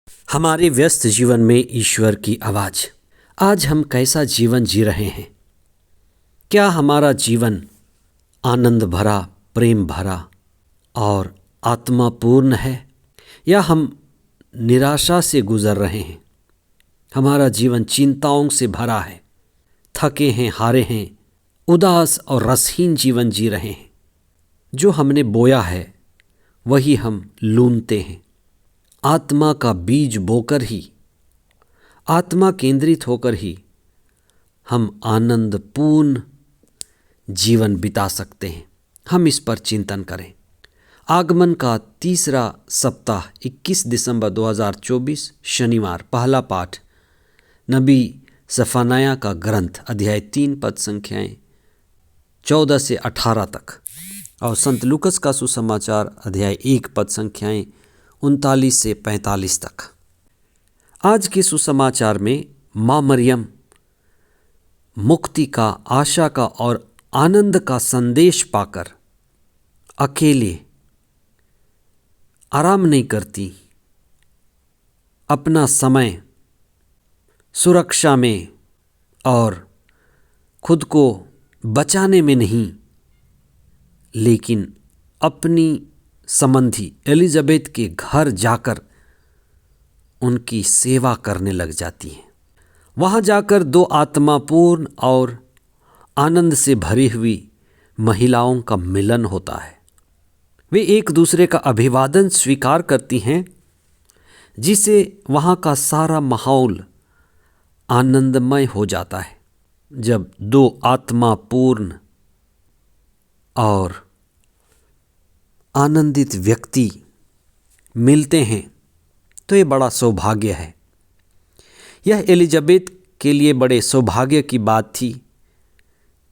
हमारे व्यस्त जीवन में ईश्वर की आवाज़। आज हम कैसा जीवन जी रहे हैं? क्या हमारा जीवन आनंद भरा, प्रेम भरा और आत्मापूर्ण है, या हम निराशा से गुजर रहे हैं? हमारा जीवन चिंताओं से भरा है, थके हैं, हारे हैं, उदास और रसहीन जीवन जी रहे हैं। जो हमने बोया है वही हम लूनते हैं। आत्मा का बीज बोकर ही, आत्मा केंद्रित होकर ही हम आनंदपूर्ण जीवन बिता सकते हैं। हम इस पर चिंतन करें। आगमन का तीसरा सप्ताह 21 दिसंबर 2024 शनिवार। पहला पाठ नबी सफानाया का ग्रंथ अध्याय 3 पद संख्याएं 14 से 18 तक, और संत लूकस का सुसमाचार अध्याय 1 पद संख्याएं 39 से 45 तक। आज के सुसमाचार में माँ मरियम मुक्ति का, आशा का और आनंद का संदेश पाकर अकेले आराम नहीं करती। अपना समय सुरक्षा में और खुद को बचाने में नहीं, लेकिन अपनी संबंधी एलिजाबेथ के घर जाकर उनकी सेवा करने लग जाती हैं। वहाँ जाकर दो आत्मापूर्ण और आनंद से भरी हुई महिलाओं का मिलन होता है। वे एक दूसरे का अभिवादन स्वीकार करती हैं, जिससे वहाँ का सारा माहौल आनंदमय हो जाता है। जब दो आत्मापूर्ण और आनंदित व्यक्ति मिलते हैं तो ये बड़ा सौभाग्य है। यह एलिजाबेथ के लिए बड़े सौभाग्य की बात थी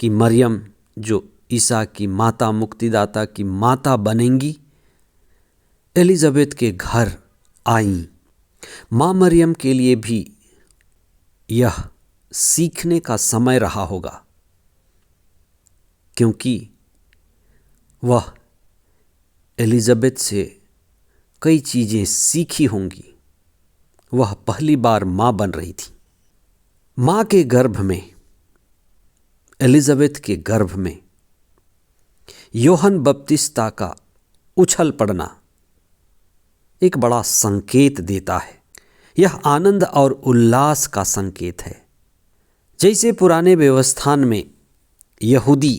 कि मरियम, जो ईसा की माता, मुक्तिदाता की माता बनेंगी, एलिजाबेथ के घर आईं। माँ मरियम के लिए भी यह सीखने का समय रहा होगा, क्योंकि वह एलिजाबेथ से कई चीज़ें सीखी होंगी। वह पहली बार माँ बन रही थी। माँ के गर्भ में, एलिजाबेथ के गर्भ में यूहन्ना बपतिस्ता का उछल पड़ना एक बड़ा संकेत देता है। यह आनंद और उल्लास का संकेत है। जैसे पुराने व्यवस्थान में यहूदी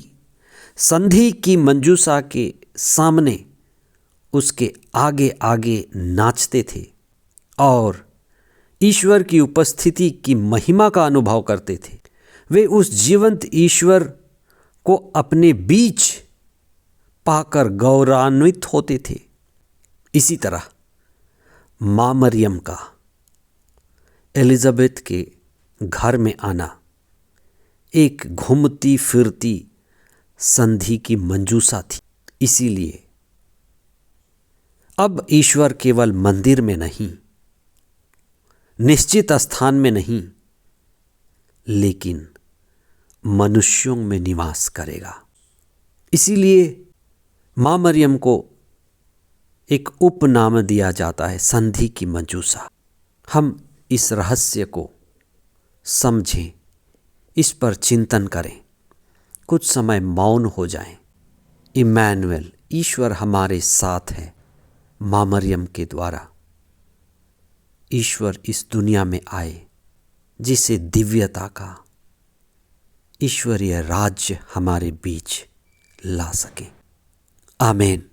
संधि की मंजूसा के सामने उसके आगे आगे नाचते थे और ईश्वर की उपस्थिति की महिमा का अनुभव करते थे। वे उस जीवंत ईश्वर को अपने बीच पाकर गौरवान्वित होते थे। इसी तरह माँ मरियम का एलिजाबेथ के घर में आना एक घूमती फिरती संधि की मंजूसा थी। इसीलिए अब ईश्वर केवल मंदिर में नहीं, निश्चित स्थान में नहीं, लेकिन मनुष्यों में निवास करेगा। इसीलिए माँ मरियम को एक उपनाम दिया जाता है, संधि की मंजूसा। हम इस रहस्य को समझें, इस पर चिंतन करें, कुछ समय मौन हो जाएं। इम्मानुएल, ईश्वर हमारे साथ है। माँ मरियम के द्वारा ईश्वर इस दुनिया में आए, जिसे दिव्यता का ईश्वरीय राज्य हमारे बीच ला सके। आमीन।